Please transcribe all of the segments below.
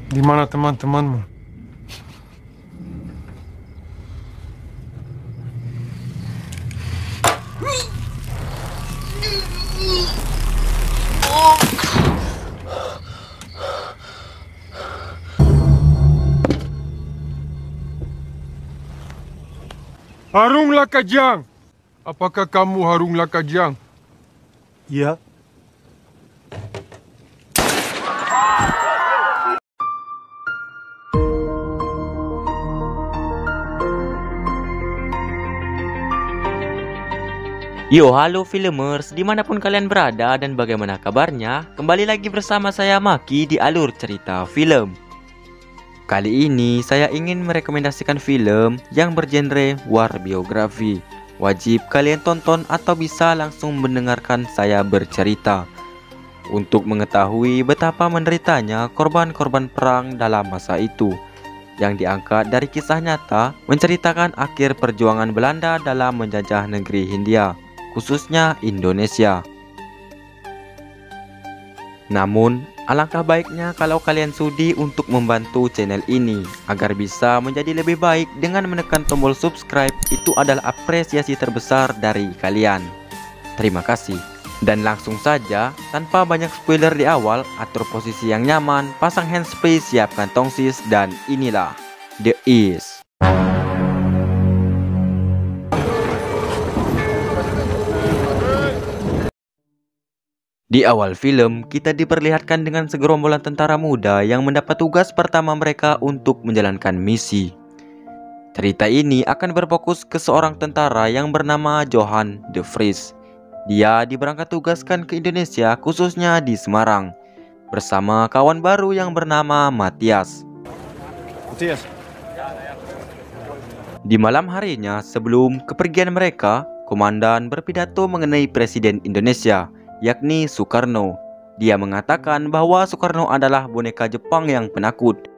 Di mana teman-temanmu? Harung Lakajang! Apakah kamu Harung Lakajang? Ya, Yo, halo filmers, dimanapun kalian berada dan bagaimana kabarnya? Kembali lagi bersama saya Maki di alur cerita film. Kali ini saya ingin merekomendasikan film yang bergenre war biografi. Wajib kalian tonton atau bisa langsung mendengarkan saya bercerita untuk mengetahui betapa menderitanya korban-korban perang dalam masa itu, yang diangkat dari kisah nyata menceritakan akhir perjuangan Belanda dalam menjajah negeri Hindia, khususnya Indonesia. Namun, alangkah baiknya kalau kalian sudi untuk membantu channel ini agar bisa menjadi lebih baik dengan menekan tombol subscribe. Itu adalah apresiasi terbesar dari kalian. Terima kasih. Dan langsung saja, tanpa banyak spoiler di awal, atur posisi yang nyaman, pasang handsfree, siapkan tongsis, dan inilah The East. Di awal film, kita diperlihatkan dengan segerombolan tentara muda yang mendapat tugas pertama mereka untuk menjalankan misi. Cerita ini akan berfokus ke seorang tentara yang bernama Johan de Vries. Dia diberangkat tugaskan ke Indonesia, khususnya di Semarang, bersama kawan baru yang bernama Matthias. Di malam harinya sebelum kepergian mereka, komandan berpidato mengenai Presiden Indonesia, yakni Soekarno. Dia mengatakan bahwa Soekarno adalah boneka Jepang yang penakut,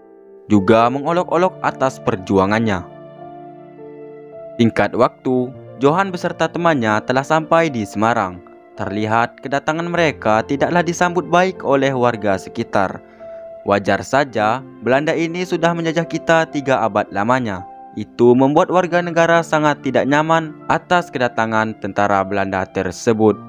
juga mengolok-olok atas perjuangannya. Singkat waktu, Johan beserta temannya telah sampai di Semarang. Terlihat kedatangan mereka tidaklah disambut baik oleh warga sekitar. Wajar saja, Belanda ini sudah menjajah kita 3 abad lamanya. Itu membuat warga negara sangat tidak nyaman atas kedatangan tentara Belanda tersebut.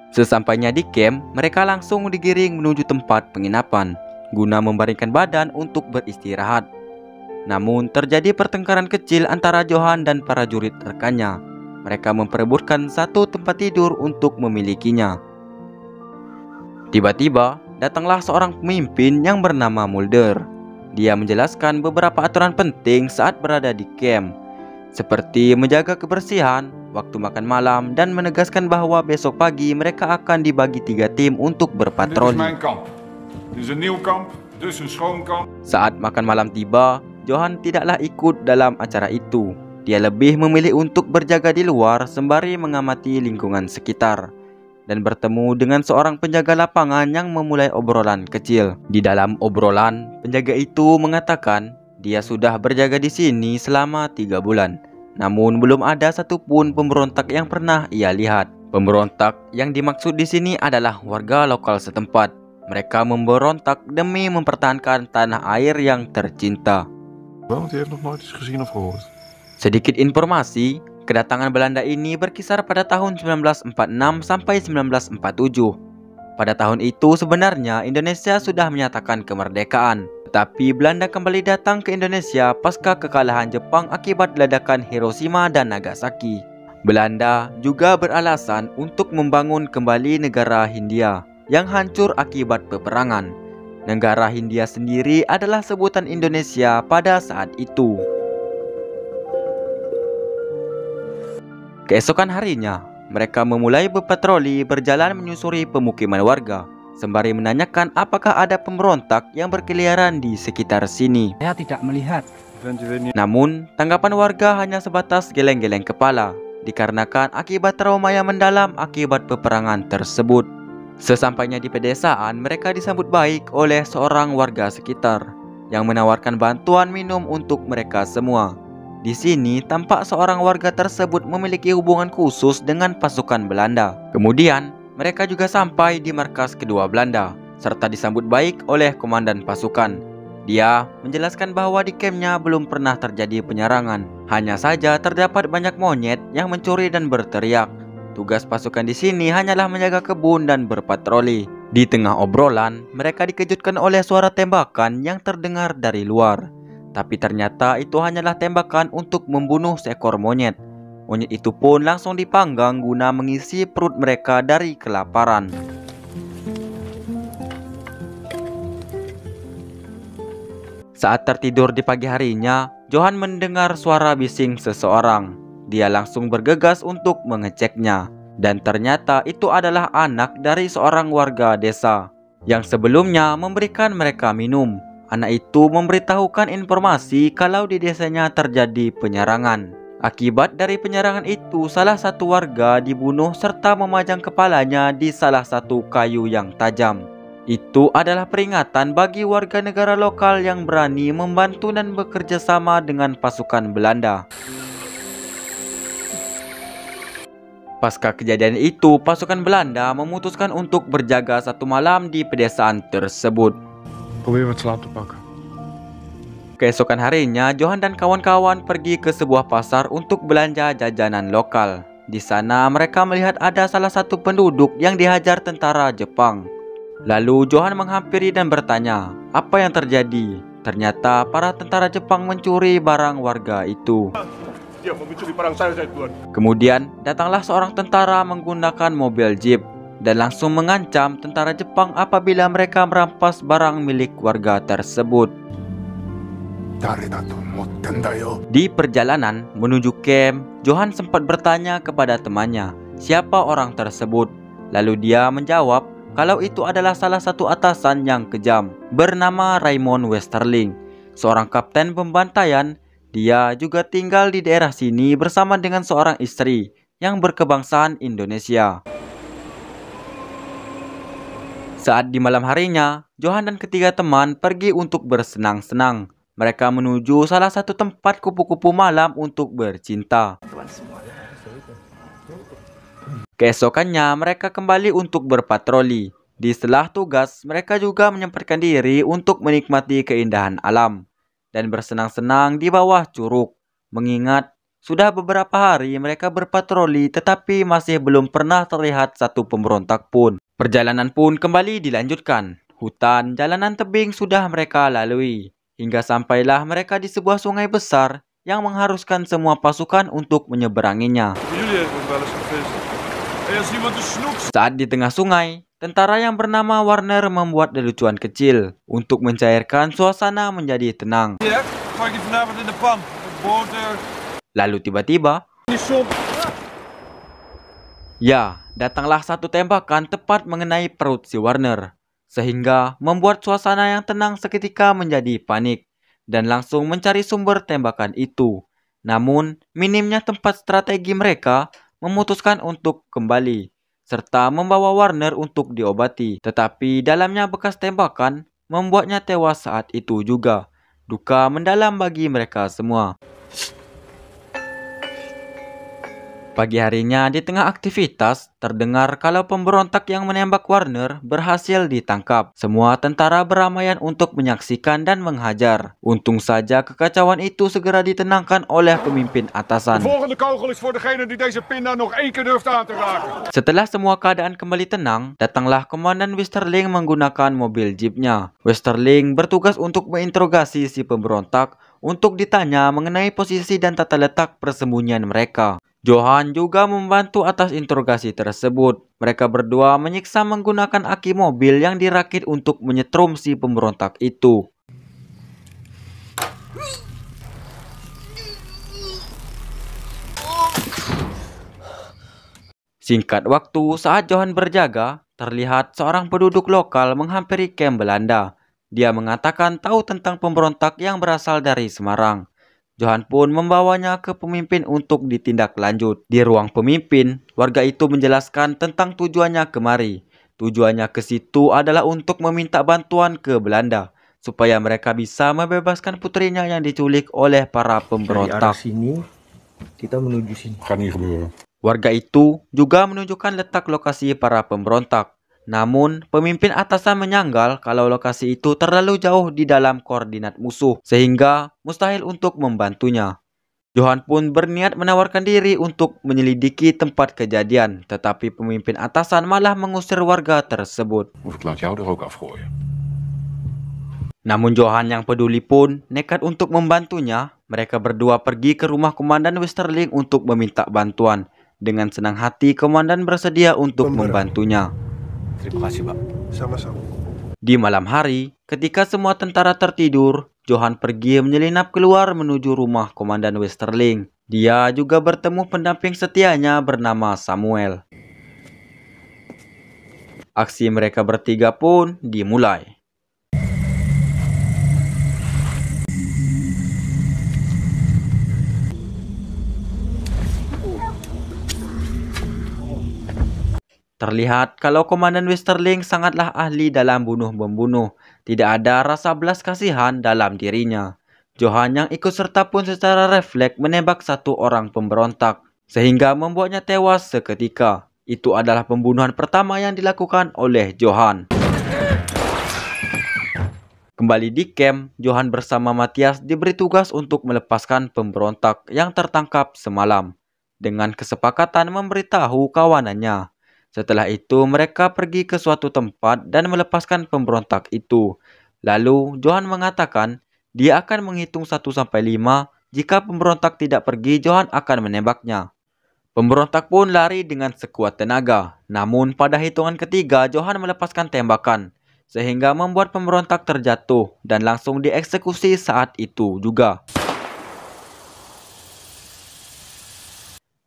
Sesampainya di camp, mereka langsung digiring menuju tempat penginapan guna membaringkan badan untuk beristirahat. Namun terjadi pertengkaran kecil antara Johan dan para jurid rekannya. Mereka memperebutkan satu tempat tidur untuk memilikinya. Tiba-tiba datanglah seorang pemimpin yang bernama Mulder. Dia menjelaskan beberapa aturan penting saat berada di camp, seperti menjaga kebersihan, waktu makan malam, dan menegaskan bahwa besok pagi mereka akan dibagi 3 tim untuk berpatroli. Saat makan malam tiba, Johan tidaklah ikut dalam acara itu. Dia lebih memilih untuk berjaga di luar sembari mengamati lingkungan sekitar dan bertemu dengan seorang penjaga lapangan yang memulai obrolan kecil. Di dalam obrolan, penjaga itu mengatakan dia sudah berjaga di sini selama 3 bulan. Namun belum ada satupun pemberontak yang pernah ia lihat. Pemberontak yang dimaksud di sini adalah warga lokal setempat. Mereka memberontak demi mempertahankan tanah air yang tercinta. Sedikit informasi, kedatangan Belanda ini berkisar pada tahun 1946 sampai 1947. Pada tahun itu sebenarnya Indonesia sudah menyatakan kemerdekaan, tetapi Belanda kembali datang ke Indonesia pasca kekalahan Jepang akibat ledakan Hiroshima dan Nagasaki. Belanda juga beralasan untuk membangun kembali negara Hindia yang hancur akibat peperangan. Negara Hindia sendiri adalah sebutan Indonesia pada saat itu. Keesokan harinya, mereka memulai berpatroli berjalan menyusuri pemukiman warga, sembari menanyakan apakah ada pemberontak yang berkeliaran di sekitar sini. saya tidak melihat. Namun, tanggapan warga hanya sebatas geleng-geleng kepala, dikarenakan akibat trauma yang mendalam akibat peperangan tersebut. Sesampainya di pedesaan, mereka disambut baik oleh seorang warga sekitar yang menawarkan bantuan minum untuk mereka semua. Di sini tampak seorang warga tersebut memiliki hubungan khusus dengan pasukan Belanda. Kemudian, mereka juga sampai di markas kedua Belanda, serta disambut baik oleh komandan pasukan. Dia menjelaskan bahwa di kampnya belum pernah terjadi penyerangan. Hanya saja terdapat banyak monyet yang mencuri dan berteriak. Tugas pasukan di sini hanyalah menjaga kebun dan berpatroli. Di tengah obrolan, mereka dikejutkan oleh suara tembakan yang terdengar dari luar. Tapi ternyata itu hanyalah tembakan untuk membunuh seekor monyet. Monyet itu pun langsung dipanggang guna mengisi perut mereka dari kelaparan. Saat tertidur di pagi harinya, Johan mendengar suara bising seseorang. Dia langsung bergegas untuk mengeceknya. Dan ternyata itu adalah anak dari seorang warga desa yang sebelumnya memberikan mereka minum. Anak itu memberitahukan informasi kalau di desanya terjadi penyerangan. Akibat dari penyerangan itu, salah satu warga dibunuh serta memajang kepalanya di salah satu kayu yang tajam. Itu adalah peringatan bagi warga negara lokal yang berani membantu dan bekerja sama dengan pasukan Belanda. Pasca kejadian itu, pasukan Belanda memutuskan untuk berjaga satu malam di pedesaan tersebut. Probeer wat slaap te pakken. Keesokan harinya, Johan dan kawan-kawan pergi ke sebuah pasar untuk belanja jajanan lokal. Di sana mereka melihat ada salah satu penduduk yang dihajar tentara Jepang. Lalu Johan menghampiri dan bertanya, apa yang terjadi? Ternyata para tentara Jepang mencuri barang warga itu. Kemudian datanglah seorang tentara menggunakan mobil jeep dan langsung mengancam tentara Jepang apabila mereka merampas barang milik warga tersebut. Di perjalanan menuju camp, Johan sempat bertanya kepada temannya, siapa orang tersebut? Lalu dia menjawab kalau itu adalah salah satu atasan yang kejam bernama Raymond Westerling, seorang kapten pembantaian. Dia juga tinggal di daerah sini bersama dengan seorang istri yang berkebangsaan Indonesia. Saat di malam harinya, Johan dan ketiga teman pergi untuk bersenang-senang. Mereka menuju salah satu tempat kupu-kupu malam untuk bercinta. Keesokannya mereka kembali untuk berpatroli. Di setelah tugas, mereka juga menyempatkan diri untuk menikmati keindahan alam dan bersenang-senang di bawah curug. Mengingat sudah beberapa hari mereka berpatroli tetapi masih belum pernah terlihat satu pemberontak pun. Perjalanan pun kembali dilanjutkan. Hutan, jalanan tebing sudah mereka lalui. Hingga sampailah mereka di sebuah sungai besar yang mengharuskan semua pasukan untuk menyeberanginya. Saat di tengah sungai, tentara yang bernama Warner membuat lelucon kecil untuk mencairkan suasana menjadi tenang. Lalu tiba-tiba, datanglah satu tembakan tepat mengenai perut si Warner, sehingga membuat suasana yang tenang seketika menjadi panik dan langsung mencari sumber tembakan itu. Namun, minimnya tempat strategi mereka memutuskan untuk kembali serta membawa Warner untuk diobati. Tetapi dalamnya bekas tembakan membuatnya tewas saat itu juga. Duka mendalam bagi mereka semua. Pagi harinya di tengah aktivitas, terdengar kalau pemberontak yang menembak Warner berhasil ditangkap. Semua tentara beramaian untuk menyaksikan dan menghajar. Untung saja kekacauan itu segera ditenangkan oleh pemimpin atasan. Setelah semua keadaan kembali tenang, datanglah Komandan Westerling menggunakan mobil jeepnya. Westerling bertugas untuk menginterogasi si pemberontak untuk ditanya mengenai posisi dan tata letak persembunyian mereka. Johan juga membantu atas interogasi tersebut. Mereka berdua menyiksa menggunakan aki mobil yang dirakit untuk menyetrum si pemberontak itu. Singkat waktu, saat Johan berjaga, terlihat seorang penduduk lokal menghampiri kamp Belanda. Dia mengatakan tahu tentang pemberontak yang berasal dari Semarang. Johan pun membawanya ke pemimpin untuk ditindaklanjut. Di ruang pemimpin, warga itu menjelaskan tentang tujuannya kemari. Tujuannya ke situ adalah untuk meminta bantuan ke Belanda supaya mereka bisa membebaskan putrinya yang diculik oleh para pemberontak. Dari arah sini, kita menuju sini. Gaat niet gebeuren. Warga itu juga menunjukkan letak lokasi para pemberontak. Namun, pemimpin atasan menyangkal kalau lokasi itu terlalu jauh di dalam koordinat musuh, sehingga mustahil untuk membantunya. Johan pun berniat menawarkan diri untuk menyelidiki tempat kejadian, tetapi pemimpin atasan malah mengusir warga tersebut. Of ik laat jou er ook afgooien. Namun Johan yang peduli pun nekat untuk membantunya. Mereka berdua pergi ke rumah Komandan Westerling untuk meminta bantuan. Dengan senang hati, Komandan bersedia untuk membantunya. Terima kasih, Pak. Sama-sama. Di malam hari, ketika semua tentara tertidur, Johan pergi menyelinap keluar menuju rumah Komandan Westerling. Dia juga bertemu pendamping setianya bernama Samuel. Aksi mereka bertiga pun dimulai. Terlihat kalau Komandan Westerling sangatlah ahli dalam bunuh-membunuh. Tidak ada rasa belas kasihan dalam dirinya. Johan yang ikut serta pun secara refleks menembak satu orang pemberontak, sehingga membuatnya tewas seketika. Itu adalah pembunuhan pertama yang dilakukan oleh Johan. Kembali di camp, Johan bersama Matthias diberi tugas untuk melepaskan pemberontak yang tertangkap semalam, dengan kesepakatan memberitahu kawanannya. Setelah itu, mereka pergi ke suatu tempat dan melepaskan pemberontak itu. Lalu, Johan mengatakan dia akan menghitung 1-5. Jika pemberontak tidak pergi, Johan akan menembaknya. Pemberontak pun lari dengan sekuat tenaga. Namun, pada hitungan ketiga, Johan melepaskan tembakan, sehingga membuat pemberontak terjatuh dan langsung dieksekusi saat itu juga.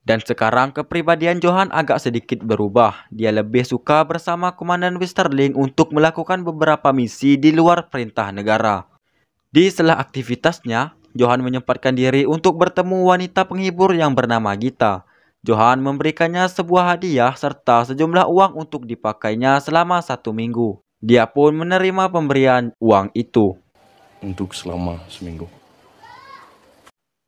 Dan sekarang kepribadian Johan agak sedikit berubah. Dia lebih suka bersama Komandan Westerling untuk melakukan beberapa misi di luar perintah negara. Di sela aktivitasnya, Johan menyempatkan diri untuk bertemu wanita penghibur yang bernama Gita. Johan memberikannya sebuah hadiah serta sejumlah uang untuk dipakainya selama 1 minggu. Dia pun menerima pemberian uang itu. Untuk selama seminggu.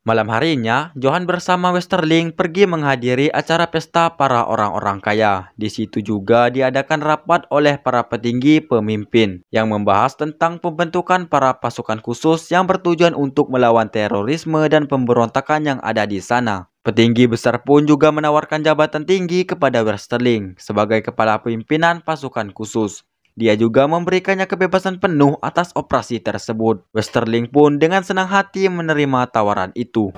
Malam harinya, Johan bersama Westerling pergi menghadiri acara pesta para orang-orang kaya. Di situ juga diadakan rapat oleh para petinggi pemimpin yang membahas tentang pembentukan para pasukan khusus yang bertujuan untuk melawan terorisme dan pemberontakan yang ada di sana. Petinggi besar pun juga menawarkan jabatan tinggi kepada Westerling sebagai kepala pimpinan pasukan khusus. Dia juga memberikannya kebebasan penuh atas operasi tersebut. Westerling pun dengan senang hati menerima tawaran itu.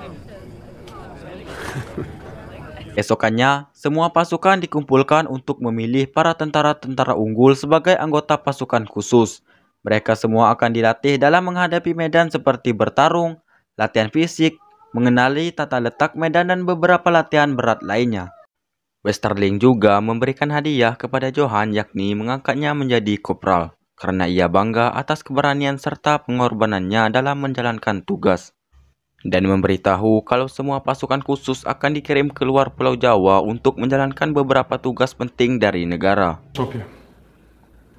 Esokannya, semua pasukan dikumpulkan untuk memilih para tentara-tentara unggul sebagai anggota pasukan khusus. Mereka semua akan dilatih dalam menghadapi medan seperti bertarung, latihan fisik, mengenali tata letak medan dan beberapa latihan berat lainnya. Westerling juga memberikan hadiah kepada Johan, yakni mengangkatnya menjadi kopral, karena ia bangga atas keberanian serta pengorbanannya dalam menjalankan tugas. Dan memberitahu kalau semua pasukan khusus akan dikirim keluar Pulau Jawa untuk menjalankan beberapa tugas penting dari negara.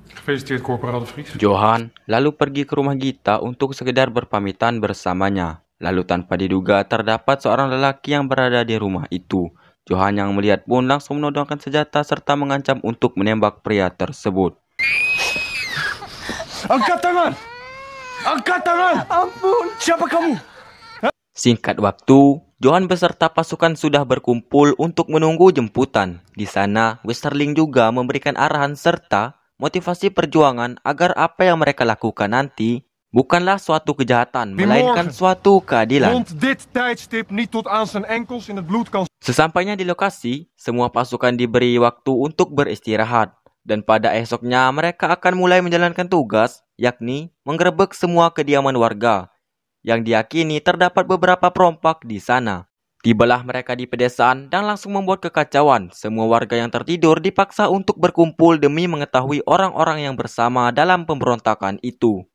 Gefeliciteerd, Corporaal de Vries. Johan lalu pergi ke rumah Gita untuk sekedar berpamitan bersamanya. Lalu tanpa diduga terdapat seorang lelaki yang berada di rumah itu. Johan yang melihat pun langsung menodongkan senjata serta mengancam untuk menembak pria tersebut. Angkat tangan! Angkat tangan! Ampun, Siapa kamu? Singkat waktu, Johan beserta pasukan sudah berkumpul untuk menunggu jemputan. Di sana, Westerling juga memberikan arahan serta motivasi perjuangan agar apa yang mereka lakukan nanti bukanlah suatu kejahatan, melainkan suatu keadilan. Rond dit tijdstip niet tot aan zijn enkels in het bloed kan... Sesampainya di lokasi, semua pasukan diberi waktu untuk beristirahat. Dan pada esoknya mereka akan mulai menjalankan tugas, yakni menggerebek semua kediaman warga yang diyakini terdapat beberapa perompak di sana. Tibalah mereka di pedesaan dan langsung membuat kekacauan. Semua warga yang tertidur dipaksa untuk berkumpul demi mengetahui orang-orang yang bersama dalam pemberontakan itu.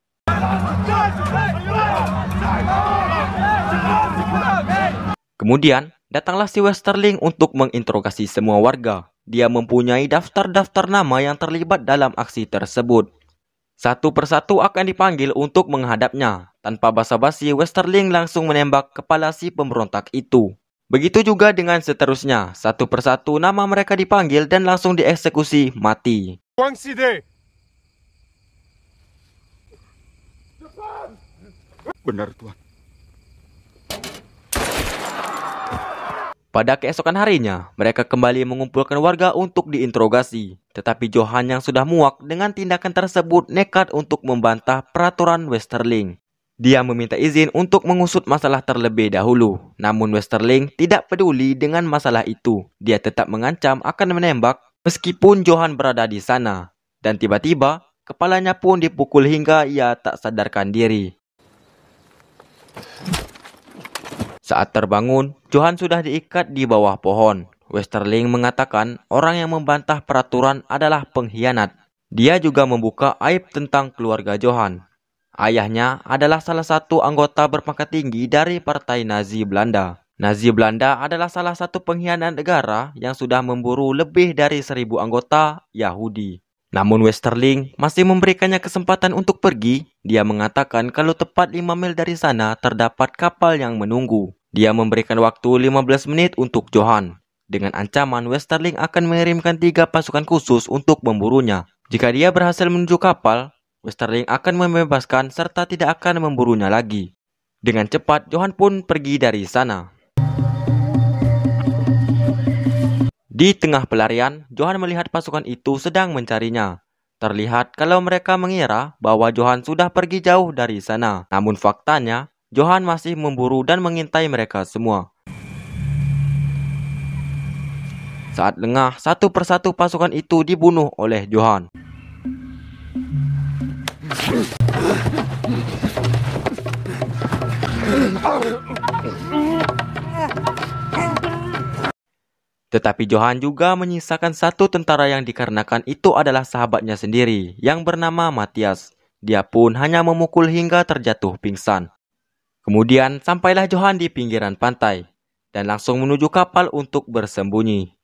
Kemudian, datanglah si Westerling untuk menginterogasi semua warga. Dia mempunyai daftar-daftar nama yang terlibat dalam aksi tersebut. Satu persatu akan dipanggil untuk menghadapnya. Tanpa basa-basi, Westerling langsung menembak kepala si pemberontak itu. Begitu juga dengan seterusnya, satu persatu nama mereka dipanggil dan langsung dieksekusi mati. Wang Side. Benar, Tuan. Pada keesokan harinya, mereka kembali mengumpulkan warga untuk diinterogasi. Tetapi Johan yang sudah muak dengan tindakan tersebut nekat untuk membantah peraturan Westerling. Dia meminta izin untuk mengusut masalah terlebih dahulu. Namun Westerling tidak peduli dengan masalah itu. Dia tetap mengancam akan menembak meskipun Johan berada di sana. Dan tiba-tiba, kepalanya pun dipukul hingga ia tak sadarkan diri. Saat terbangun, Johan sudah diikat di bawah pohon. Westerling mengatakan orang yang membantah peraturan adalah pengkhianat. Dia juga membuka aib tentang keluarga Johan. Ayahnya adalah salah satu anggota berpangkat tinggi dari Partai Nazi Belanda. Nazi Belanda adalah salah satu pengkhianat negara yang sudah memburu lebih dari 1.000 anggota Yahudi. Namun Westerling masih memberikannya kesempatan untuk pergi. Dia mengatakan kalau tepat 5 mil dari sana terdapat kapal yang menunggu. Dia memberikan waktu 15 menit untuk Johan. Dengan ancaman Westerling akan mengirimkan 3 pasukan khusus untuk memburunya. Jika dia berhasil menuju kapal, Westerling akan membebaskan serta tidak akan memburunya lagi. Dengan cepat, Johan pun pergi dari sana. Di tengah pelarian, Johan melihat pasukan itu sedang mencarinya. Terlihat kalau mereka mengira bahwa Johan sudah pergi jauh dari sana. Namun faktanya, Johan masih memburu dan mengintai mereka semua. Saat lengah, satu persatu pasukan itu dibunuh oleh Johan. Tetapi Johan juga menyisakan satu tentara yang dikarenakan itu adalah sahabatnya sendiri yang bernama Matthias. Dia pun hanya memukul hingga terjatuh pingsan. Kemudian sampailah Johan di pinggiran pantai dan langsung menuju kapal untuk bersembunyi.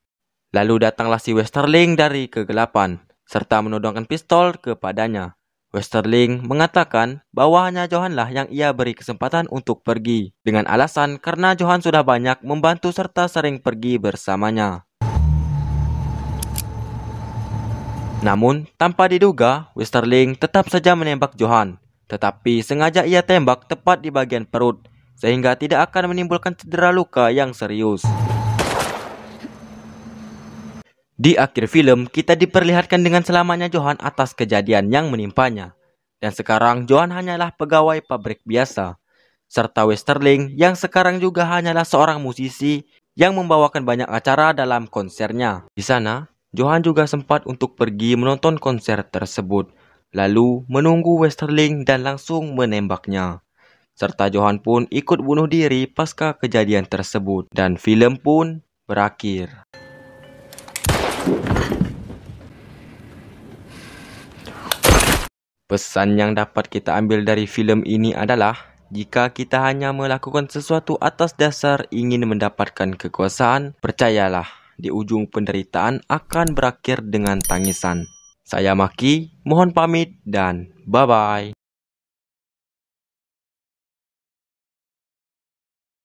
Lalu datanglah si Westerling dari kegelapan serta menodongkan pistol kepadanya. Westerling mengatakan bahwa hanya Johanlah yang ia beri kesempatan untuk pergi dengan alasan karena Johan sudah banyak membantu serta sering pergi bersamanya. Namun tanpa diduga, Westerling tetap saja menembak Johan. Tetapi sengaja ia tembak tepat di bagian perut, sehingga tidak akan menimbulkan cedera luka yang serius. Di akhir film, kita diperlihatkan dengan selamatnya Johan atas kejadian yang menimpanya. Dan sekarang Johan hanyalah pegawai pabrik biasa. Serta Westerling yang sekarang juga hanyalah seorang musisi yang membawakan banyak acara dalam konsernya. Di sana, Johan juga sempat untuk pergi menonton konser tersebut. Lalu menunggu Westerling dan langsung menembaknya. Serta Johan pun ikut bunuh diri pasca kejadian tersebut. Dan film pun berakhir. Pesan yang dapat kita ambil dari film ini adalah, jika kita hanya melakukan sesuatu atas dasar ingin mendapatkan kekuasaan, percayalah, di ujung penderitaan akan berakhir dengan tangisan. Saya Maki, mohon pamit dan bye-bye.